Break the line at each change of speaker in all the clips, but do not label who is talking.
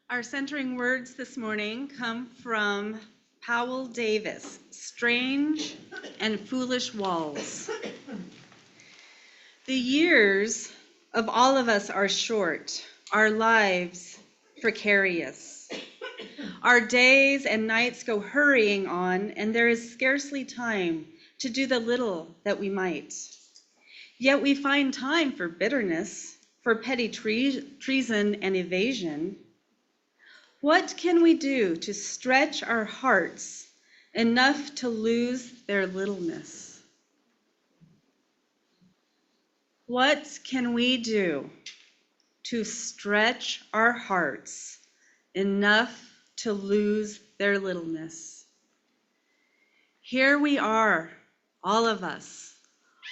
Our centering words this morning come from Powell Davis, Strange and Foolish Walls. The years of all of us are short, our lives precarious. Our days and nights go hurrying on, and there is scarcely time to do the little that we might. Yet we find time for bitterness, for petty treason and evasion. What can we do to stretch our hearts enough to lose their littleness? What can we do to stretch our hearts enough to lose their littleness? Here we are, all of us,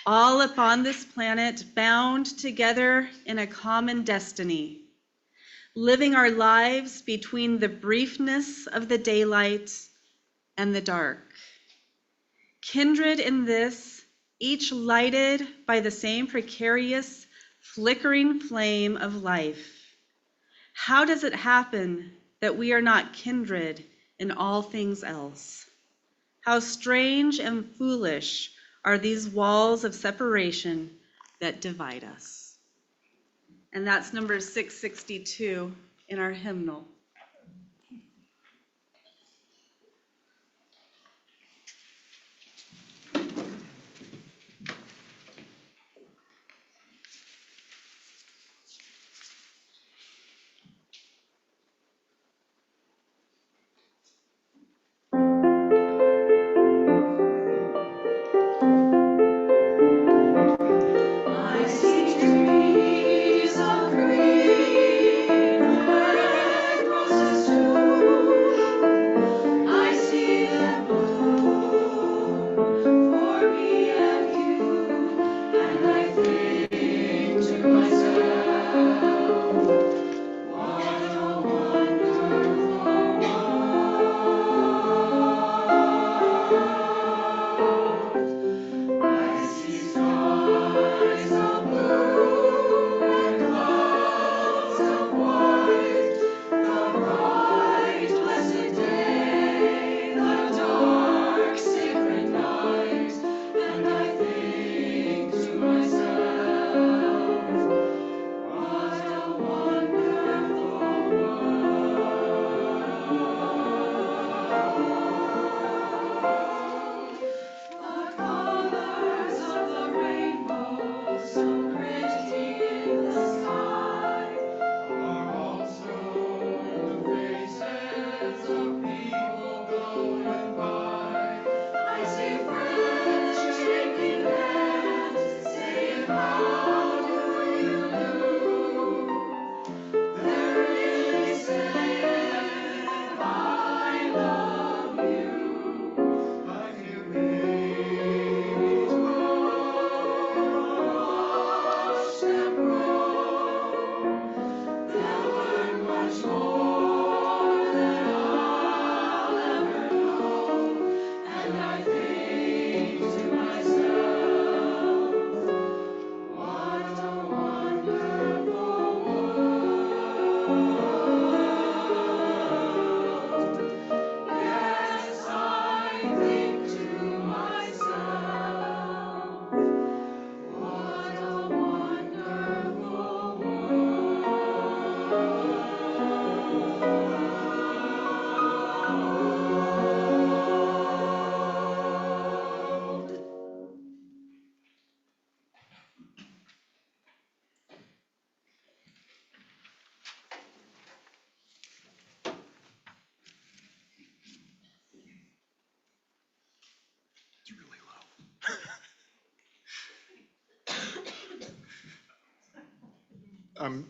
all upon this planet, bound together in a common destiny, living our lives between the briefness of the daylight and the dark. Kindred in this, each lighted by the same precarious, flickering flame of life. How does it happen that we are not kindred in all things else? How strange and foolish are these walls of separation that divide us. And that's number 662 in our hymnal.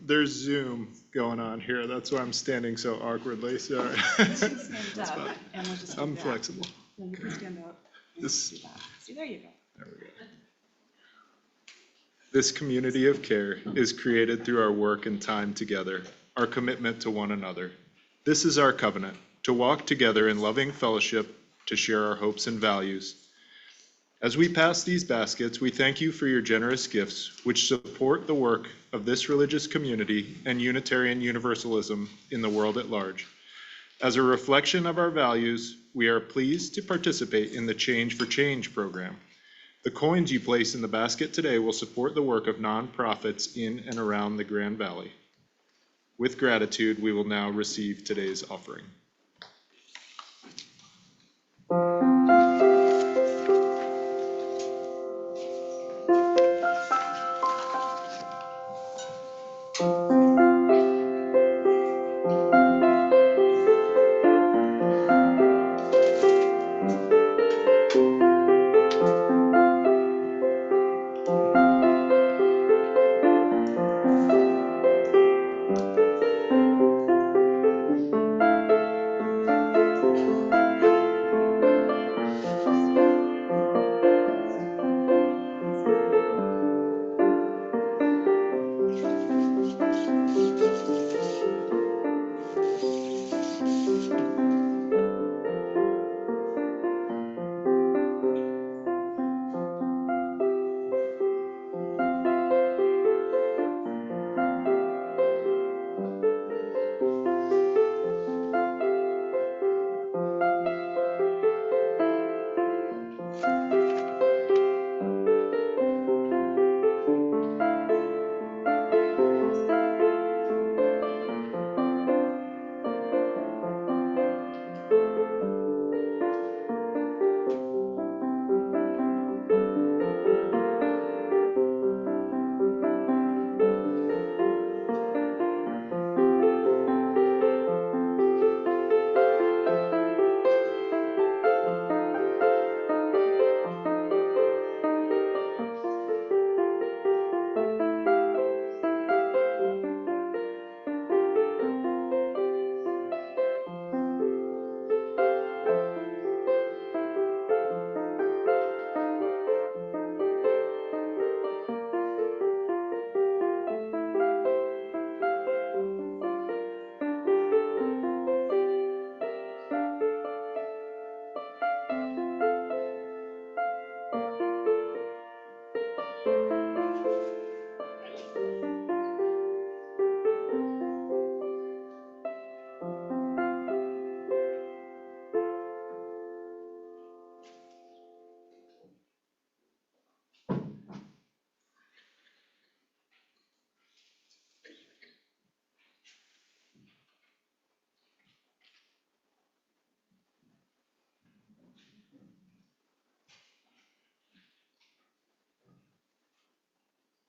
There's Zoom going on here. That's why I'm standing so awkwardly. Sorry.
Stand up, and we'll just do
I'm
that.
flexible.
Then you can stand up.
This,
Do that. See, there you go.
there we go. This community of care is created through our work and time together, our commitment to one another. This is our covenant, to walk together in loving fellowship, to share our hopes and values. As we pass these baskets, we thank you for your generous gifts, which support the work of this religious community and Unitarian Universalism in the world at large. As a reflection of our values, we are pleased to participate in the Change for Change program. The coins you place in the basket today will support the work of nonprofits in and around the Grand Valley. With gratitude, we will now receive today's offering.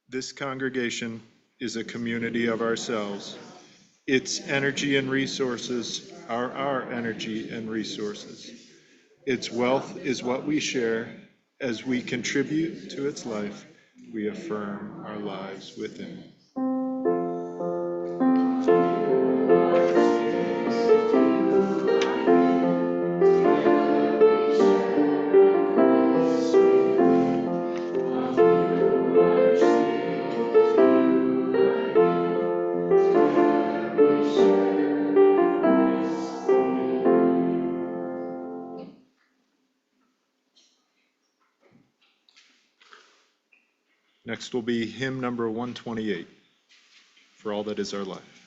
This congregation is a community of ourselves. Its energy and resources are our energy and resources. Its wealth is what we share. As we contribute to its life, we affirm our lives within. Next will be hymn number 128, For All That Is Our Life.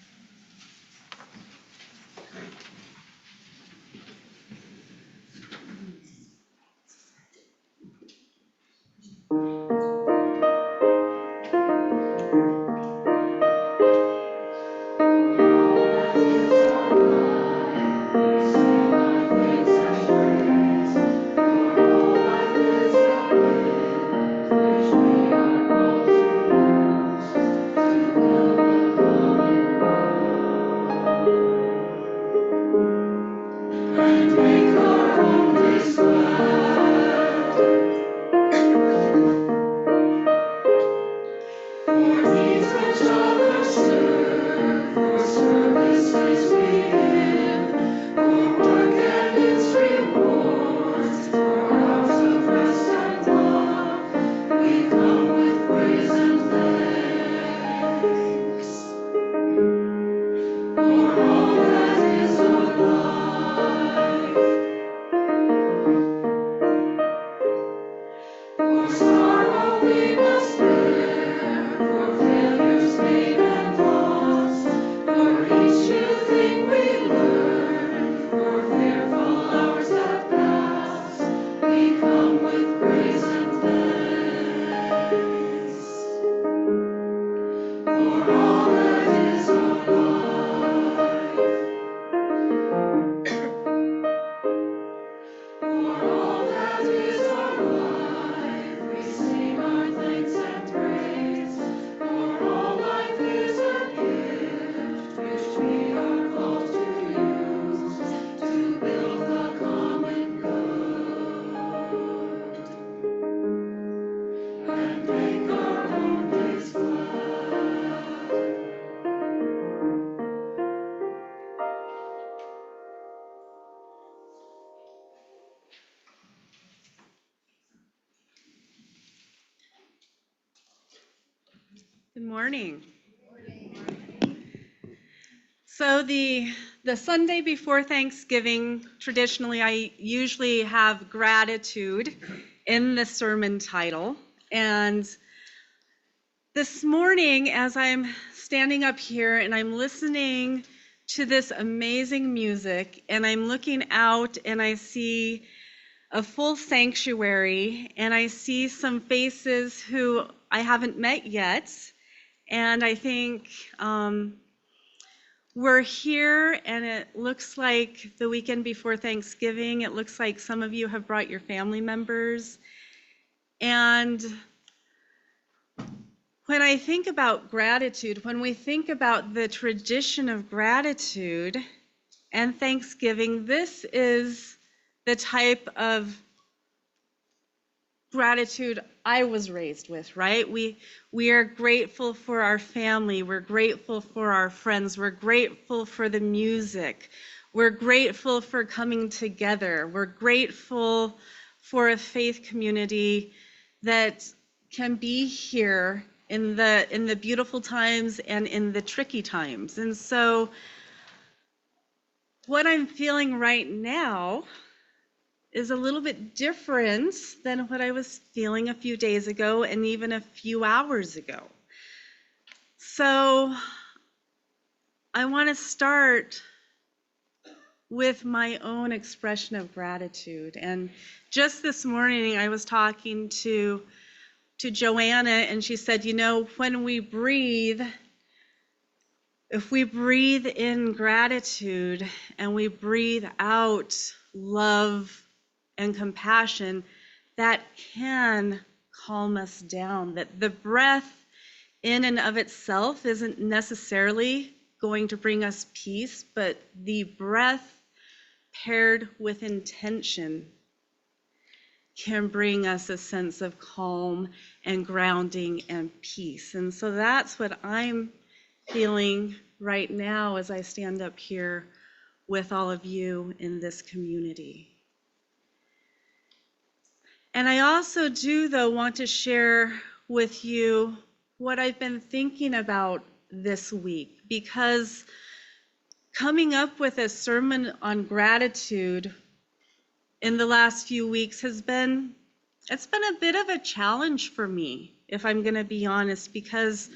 Good morning. So the Sunday before Thanksgiving, traditionally I usually have gratitude in the sermon title. And this morning, as I'm standing up here and I'm listening to this amazing music, and I'm looking out and I see a full sanctuary, and I see some faces who I haven't met yet, and I think we're here, and it looks like the weekend before Thanksgiving. It looks like some of you have brought your family members. And when I think about gratitude, when we think about the tradition of gratitude and Thanksgiving, this is the type of gratitude I was raised with, right? We are grateful for our family. We're grateful for our friends. We're grateful for the music. We're grateful for coming together. We're grateful for a faith community that can be here in the beautiful times and in the tricky times. And so what I'm feeling right now is a little bit different than what I was feeling a few days ago and even a few hours ago. So I want to start with my own expression of gratitude. And just this morning, I was talking to Joanna, and she said, you know, when we breathe, if we breathe in gratitude and we breathe out love and compassion, that can calm us down. That the breath in and of itself isn't necessarily going to bring us peace, but the breath paired with intention can bring us a sense of calm and grounding and peace. And so that's what I'm feeling right now as I stand up here with all of you in this community. And I also do, though, want to share with you what I've been thinking about this week, because coming up with a sermon on gratitude in the last few weeks it's been a bit of a challenge for me, if I'm going to be honest, because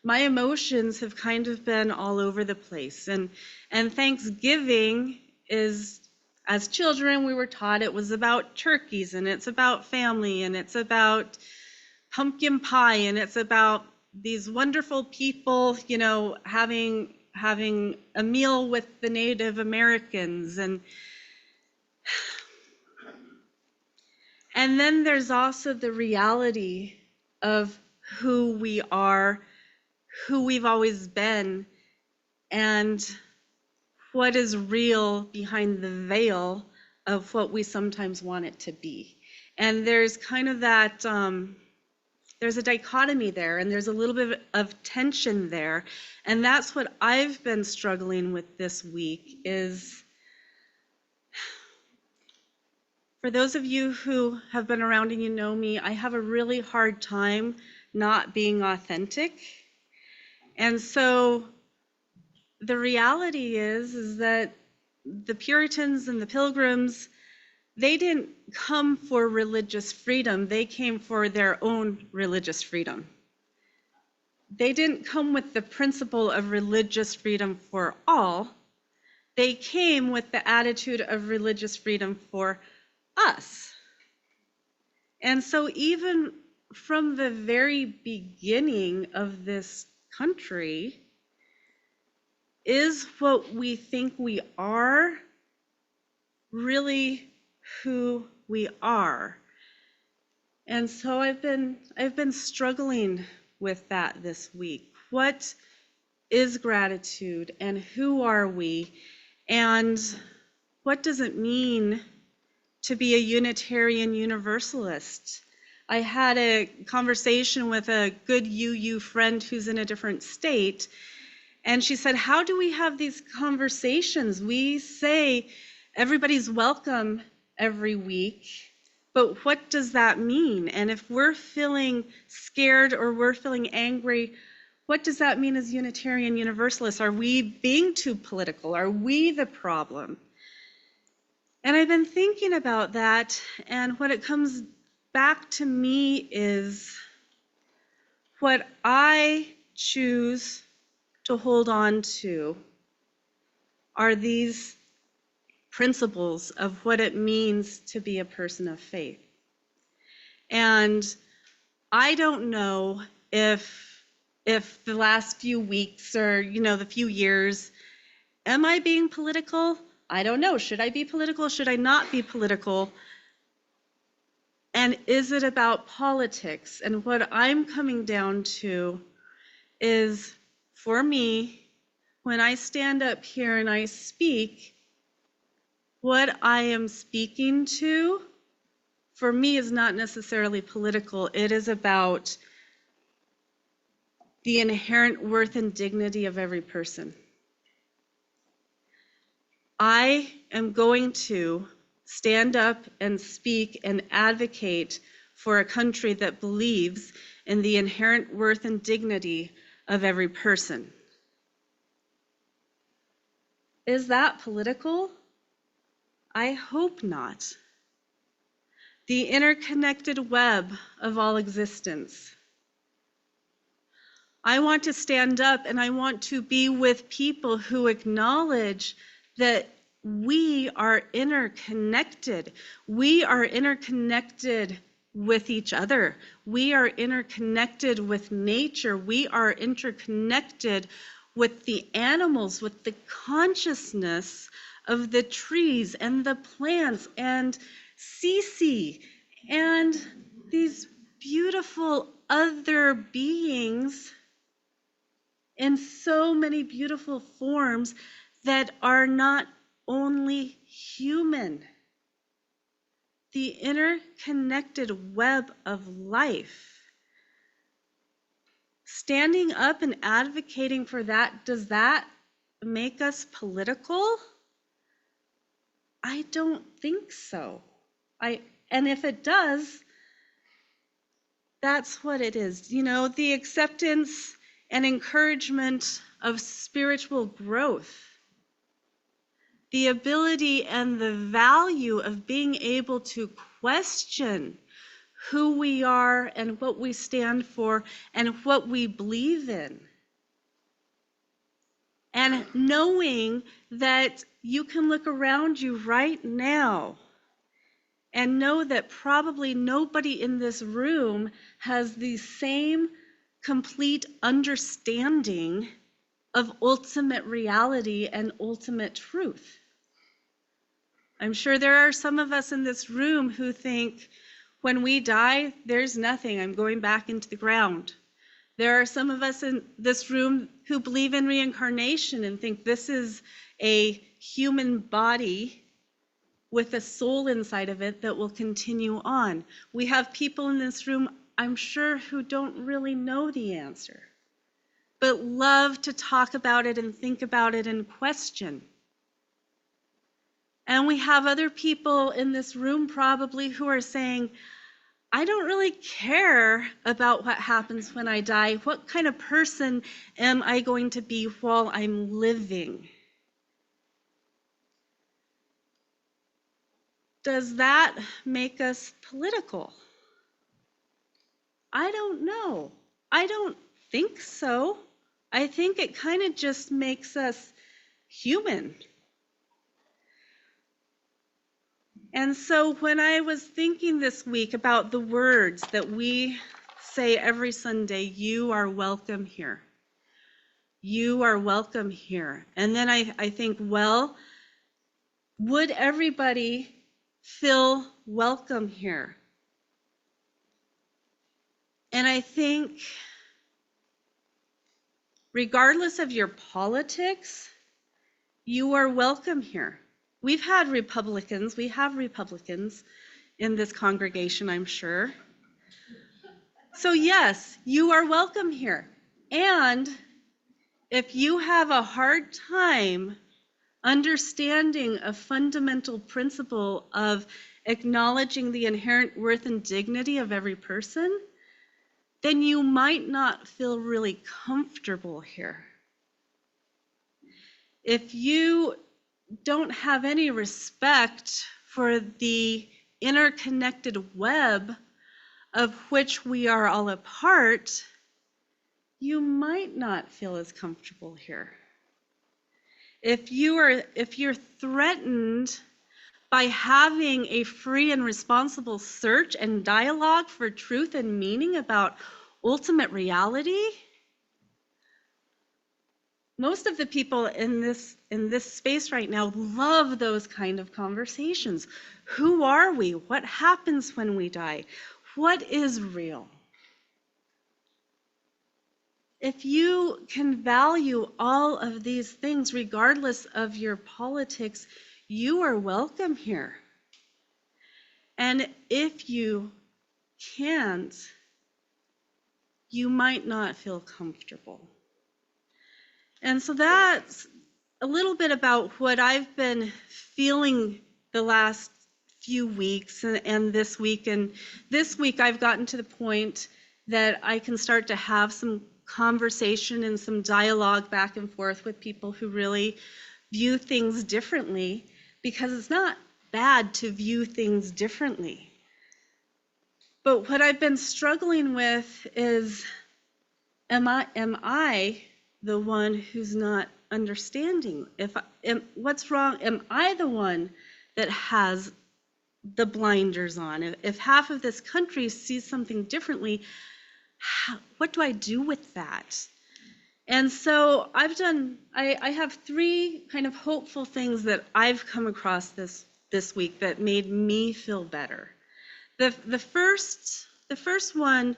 my emotions have kind of been all over the place. And Thanksgiving is, as children, we were taught it was about turkeys, and it's about family, and it's about pumpkin pie, and it's about these wonderful people, you know, having a meal with the Native Americans. And then there's also the reality of who we are, who we've always been, and what is real behind the veil of what we sometimes want it to be. And there's kind of that, there's a dichotomy there, and there's a little bit of tension there. And that's what I've been struggling with this week is, for those of you who have been around and you know me, I have a really hard time not being authentic. And so the reality is that the Puritans and the Pilgrims, they didn't come for religious freedom. They came for their own religious freedom. They didn't come with the principle of religious freedom for all. They came with the attitude of religious freedom for us. And so even from the very beginning of this country, is what we think we are really who we are? And so I've been struggling with that this week. What is gratitude, and who are we, and what does it mean to be a Unitarian Universalist? I had a conversation with a good UU friend who's in a different state, and she said, how do we have these conversations? We say everybody's welcome every week, but what does that mean? And if we're feeling scared or we're feeling angry, What does that mean as Unitarian Universalists? Are we being too political? Are we the problem? And I've been thinking about that, and what it comes back to me is what I choose to hold on to are these principles of what it means to be a person of faith. And I don't know if the last few weeks or, the few years, am I being political? I don't know. Should I be political? Should I not be political? And is it about politics? And what I'm coming down to is, for me, when I stand up here and I speak, what I am speaking to, for me, is not necessarily political. It is about the inherent worth and dignity of every person. I am going to stand up and speak and advocate for a country that believes in the inherent worth and dignity of every person. Is that political? I hope not. The interconnected web of all existence. I want to stand up and I want to be with people who acknowledge that we are interconnected. We are interconnected with each other. We are interconnected with nature. We are interconnected with the animals, with the consciousness of the trees and the plants and Cece and these beautiful other beings in so many beautiful forms that are not only human. The interconnected web of life. Standing up and advocating for that, does that make us political? I don't think so. And if it does, that's what it is. The acceptance and encouragement of spiritual growth. The ability and the value of being able to question who we are and what we stand for and what we believe in. And knowing that you can look around you right now and know that probably nobody in this room has the same complete understanding of ultimate reality and ultimate truth. I'm sure there are some of us in this room who think, when we die, there's nothing. I'm going back into the ground. There are some of us in this room who believe in reincarnation and think this is a human body with a soul inside of it that will continue on. We have people in this room, I'm sure, who don't really know the answer, but love to talk about it and think about it and question. And we have other people in this room probably who are saying, I don't really care about what happens when I die. What kind of person am I going to be while I'm living? Does that make us political? I don't know. I don't think so. I think it kind of just makes us human. And so when I was thinking this week about the words that we say every Sunday, you are welcome here. You are welcome here. And then I think, well, would everybody feel welcome here? And I think, regardless of your politics, you are welcome here. We have Republicans in this congregation, I'm sure. So yes, you are welcome here. And if you have a hard time understanding a fundamental principle of acknowledging the inherent worth and dignity of every person, then you might not feel really comfortable here. If you don't have any respect for the interconnected web of which we are all a part, you might not feel as comfortable here. If you're threatened by having a free and responsible search and dialogue for truth and meaning about ultimate reality, most of the people in this space right now love those kind of conversations. Who are we? What happens when we die? What is real? If you can value all of these things, regardless of your politics, you are welcome here. And if you can't, you might not feel comfortable. And so that's a little bit about what I've been feeling the last few weeks and this week. And this week I've gotten to the point that I can start to have some conversation and some dialogue back and forth with people who really view things differently, because it's not bad to view things differently. But what I've been struggling with is, am I the one who's not understanding? What's wrong? Am I the one that has the blinders on? If half of this country sees something differently, what do I do with that? And so I have three kind of hopeful things that I've come across this week that made me feel better. The first one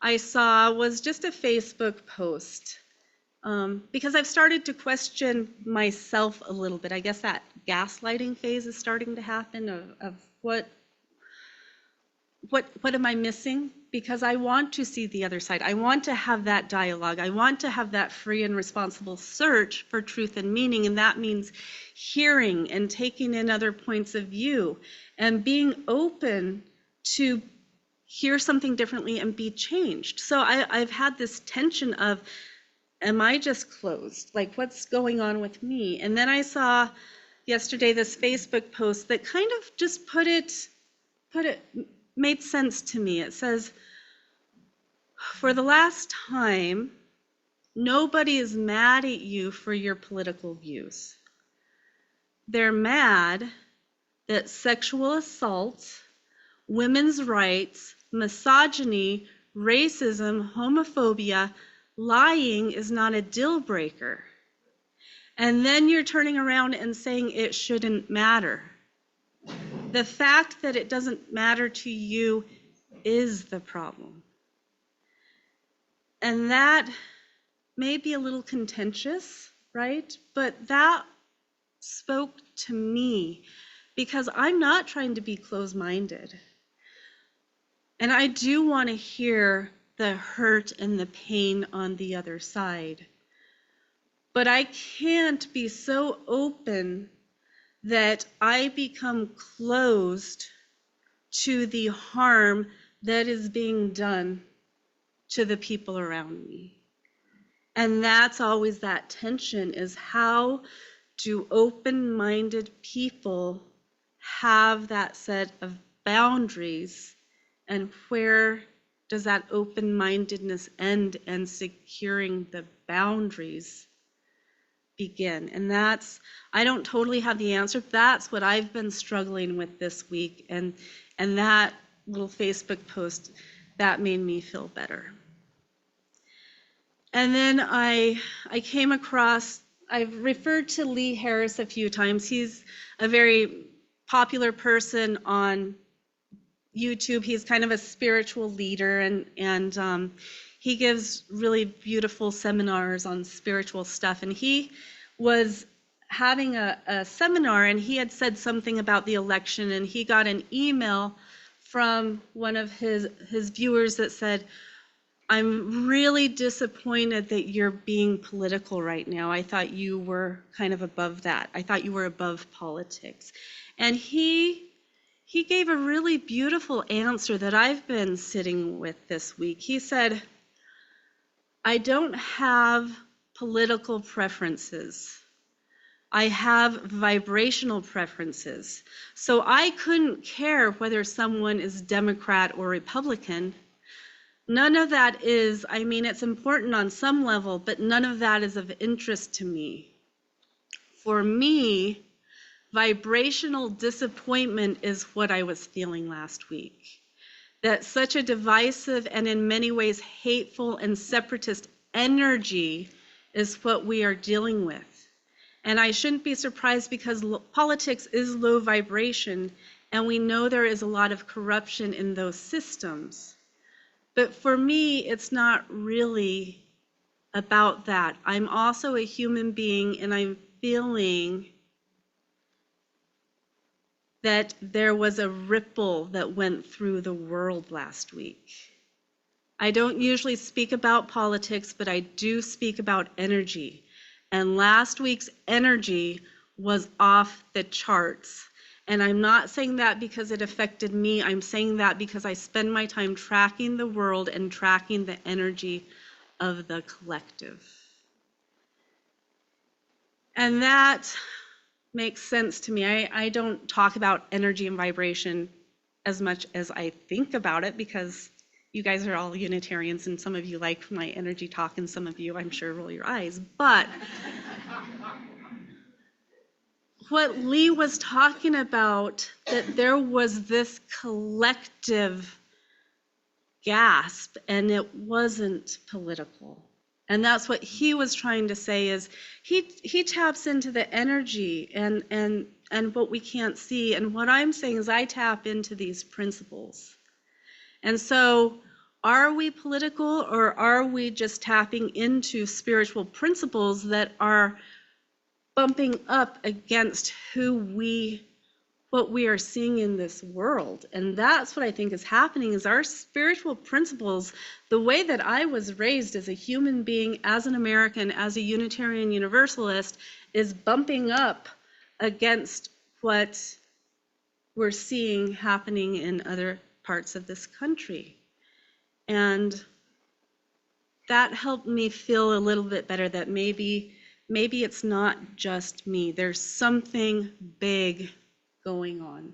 I saw was just a Facebook post, because I've started to question myself a little bit. I guess that gaslighting phase is starting to happen of what am I missing? Because I want to see the other side. I want to have that dialogue. I want to have that free and responsible search for truth and meaning. And that means hearing and taking in other points of view and being open to hear something differently and be changed. So I've had this tension of, am I just closed? Like, what's going on with me? And then I saw yesterday this Facebook post that kind of just made sense to me. It says, for the last time, nobody is mad at you for your political views. They're mad that sexual assault, women's rights, misogyny, racism, homophobia, lying is not a deal breaker. And then you're turning around and saying it shouldn't matter. The fact that it doesn't matter to you is the problem. And that may be a little contentious, right? But that spoke to me, because I'm not trying to be closed-minded. And I do want to hear the hurt and the pain on the other side. But I can't be so open that I become closed to the harm that is being done to the people around me. And that's always that tension, is how do open-minded people have that set of boundaries, and where does that open-mindedness end and securing the boundaries begin? And I don't totally have the answer. That's what I've been struggling with this week. And that little Facebook post, that made me feel better. And then I came across, I've referred to Lee Harris a few times. He's a very popular person on YouTube. He's kind of a spiritual leader, and he gives really beautiful seminars on spiritual stuff. And he was having a seminar, and he had said something about the election, and he got an email from one of his viewers that said, I'm really disappointed that you're being political right now. I thought you were kind of above that. I thought you were above politics. And he he gave a really beautiful answer that I've been sitting with this week. He said, I don't have political preferences. I have vibrational preferences. So I couldn't care whether someone is Democrat or Republican. None of that is, I mean, it's important on some level, but none of that is of interest to me. For me, vibrational disappointment is what I was feeling last week. That such a divisive and in many ways hateful and separatist energy is what we are dealing with. And I shouldn't be surprised because politics is low vibration, and we know there is a lot of corruption in those systems. But for me, it's not really about that. I'm also a human being, and I'm feeling that there was a ripple that went through the world last week. I don't usually speak about politics, but I do speak about energy. And last week's energy was off the charts. And I'm not saying that because it affected me. I'm saying that because I spend my time tracking the world and tracking the energy of the collective. And that makes sense to me. I don't talk about energy and vibration as much as I think about it because you guys are all Unitarians and some of you like my energy talk and some of you, I'm sure, roll your eyes. But what Lee was talking about, that there was this collective gasp and it wasn't political. And that's what he was trying to say is he taps into the energy and what we can't see. And what I'm saying is I tap into these principles. And so are we political or are we just tapping into spiritual principles that are bumping up against what we are seeing in this world? And that's what I think is happening is our spiritual principles, the way that I was raised as a human being, as an American, as a Unitarian Universalist, is bumping up against what we're seeing happening in other parts of this country. And that helped me feel a little bit better that maybe it's not just me. There's something big going on.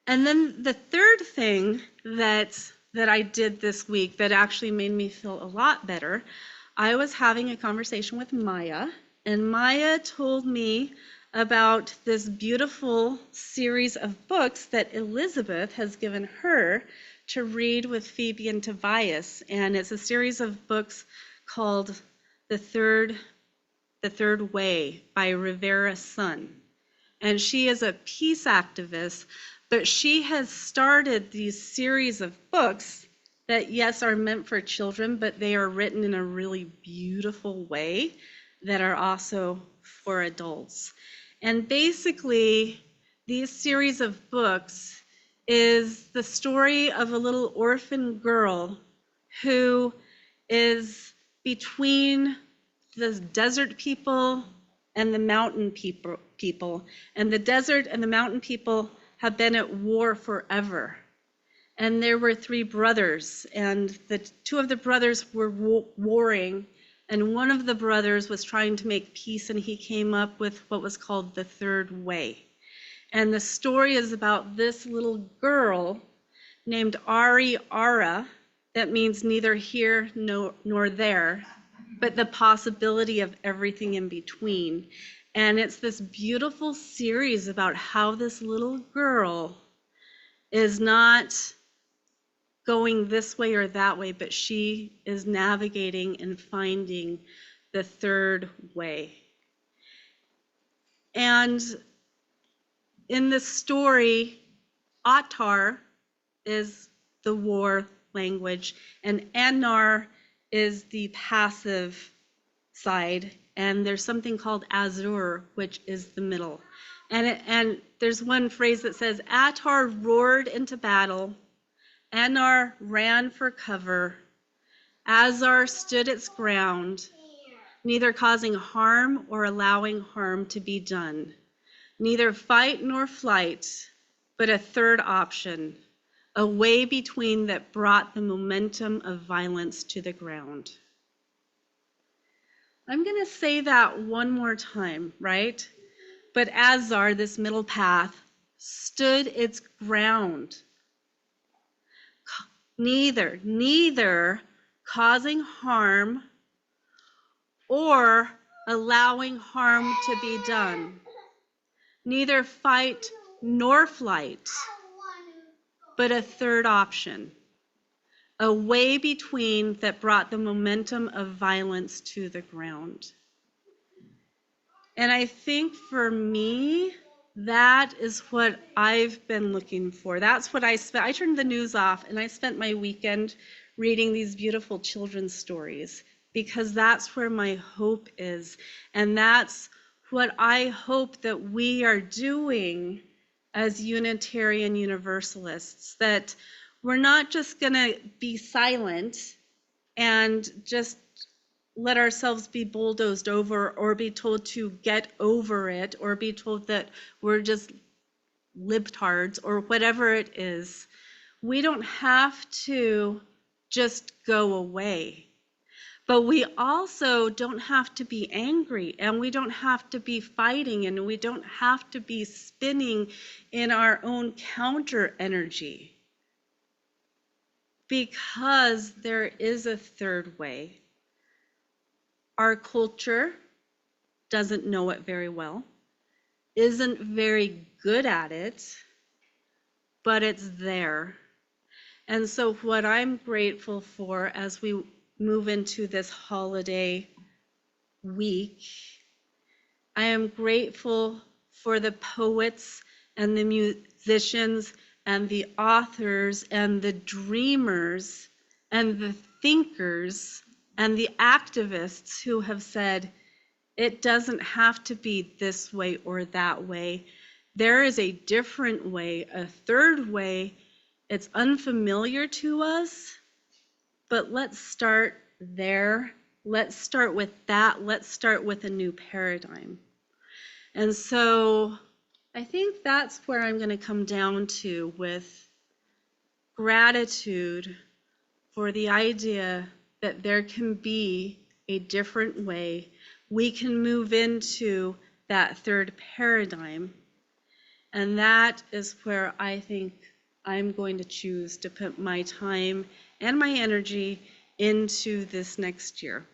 And then the third thing that I did this week that actually made me feel a lot better, I was having a conversation with Maya, and Maya told me about this beautiful series of books that Elizabeth has given her to read with Phoebe and Tobias. And it's a series of books called The Third Way by Rivera's son. And she is a peace activist, but she has started these series of books that, yes, are meant for children, but they are written in a really beautiful way that are also for adults. And basically, these series of books is the story of a little orphan girl who is between the desert people and the mountain people. And the desert and the mountain people have been at war forever. And there were 3 brothers, and the 2 of the brothers were warring, and one of the brothers was trying to make peace, and he came up with what was called the Third Way. And the story is about this little girl named Ara, that means neither here nor there, but the possibility of everything in between. And it's this beautiful series about how this little girl is not going this way or that way, but she is navigating and finding the third way. And in this story, Atar is the war language, and Anar is the passive side, and there's something called Azur, which is the middle. And there's one phrase that says, Atar roared into battle, Anar ran for cover, Azar stood its ground, neither causing harm or allowing harm to be done. neither fight nor flight, but a third option, a way between that brought the momentum of violence to the ground. I'm going to say that one more time, right? But Azar, this middle path, stood its ground. Neither causing harm or allowing harm to be done. Neither fight nor flight, but a third option, a way between that brought the momentum of violence to the ground. And I think for me, that is what I've been looking for. That's what I spent. I turned the news off and I spent my weekend reading these beautiful children's stories because that's where my hope is. And that's what I hope that we are doing as Unitarian Universalists, that we're not just going to be silent and just let ourselves be bulldozed over or be told to get over it or be told that we're just libtards or whatever it is. We don't have to just go away. But we also don't have to be angry, and we don't have to be fighting, and we don't have to be spinning in our own counter energy. Because there is a third way. Our culture doesn't know it very well, isn't very good at it, but it's there. And so what I'm grateful for as we move into this holiday week, I am grateful for the poets and the musicians and the authors and the dreamers and the thinkers and the activists who have said, it doesn't have to be this way or that way. There is a different way, a third way. It's unfamiliar to us, but let's start there. Let's start with that. Let's start with a new paradigm. And so I think that's where I'm going to come down to with gratitude for the idea that there can be a different way. We can move into that third paradigm. And that is where I think I'm going to choose to put my time and my energy into this next year.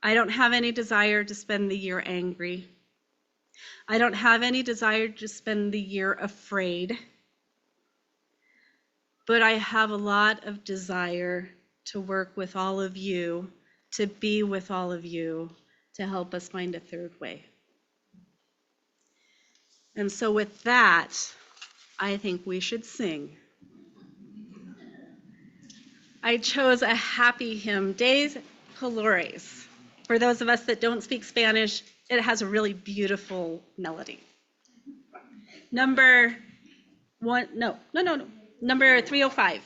I don't have any desire to spend the year angry. I don't have any desire to spend the year afraid. But I have a lot of desire to work with all of you, to be with all of you, to help us find a third way. And so with that, I think we should sing. I chose a happy hymn, Des Colores. For those of us that don't speak Spanish, it has a really beautiful melody. Number 305.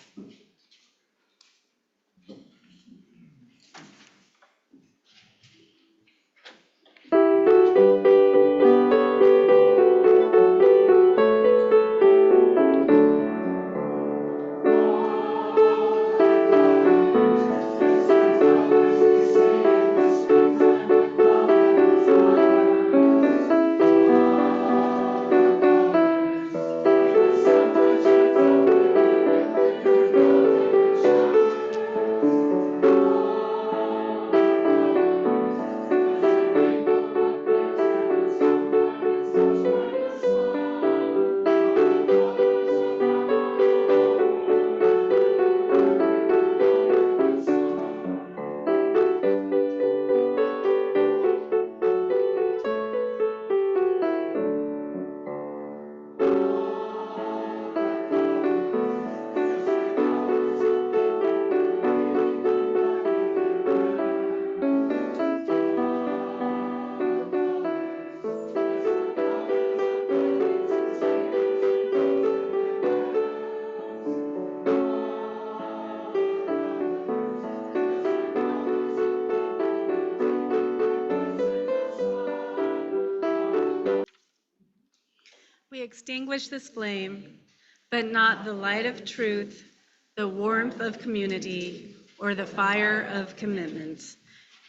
extinguish this flame, but not the light of truth, the warmth of community, or the fire of commitment.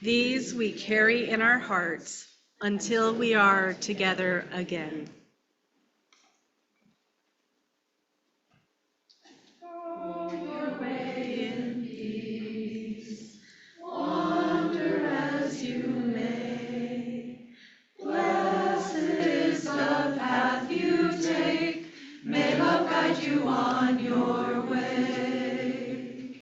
These we carry in our hearts until we are together again. Go your way in peace, wander as you may. Blessed is the path you take, may love guide you on your